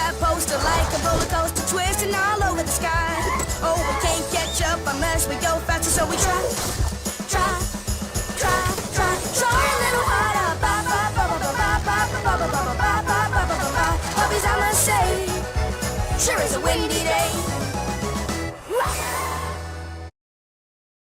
that poster like a roller coaster, twisting all over the sky. Oh, we can't catch up unless we go faster, so we try, try, try, try, try a little harder. Ba ba ba ba ba ba ba ba ba ba ba ba ba ba ba ba. Puppies, I must say, sure is a windy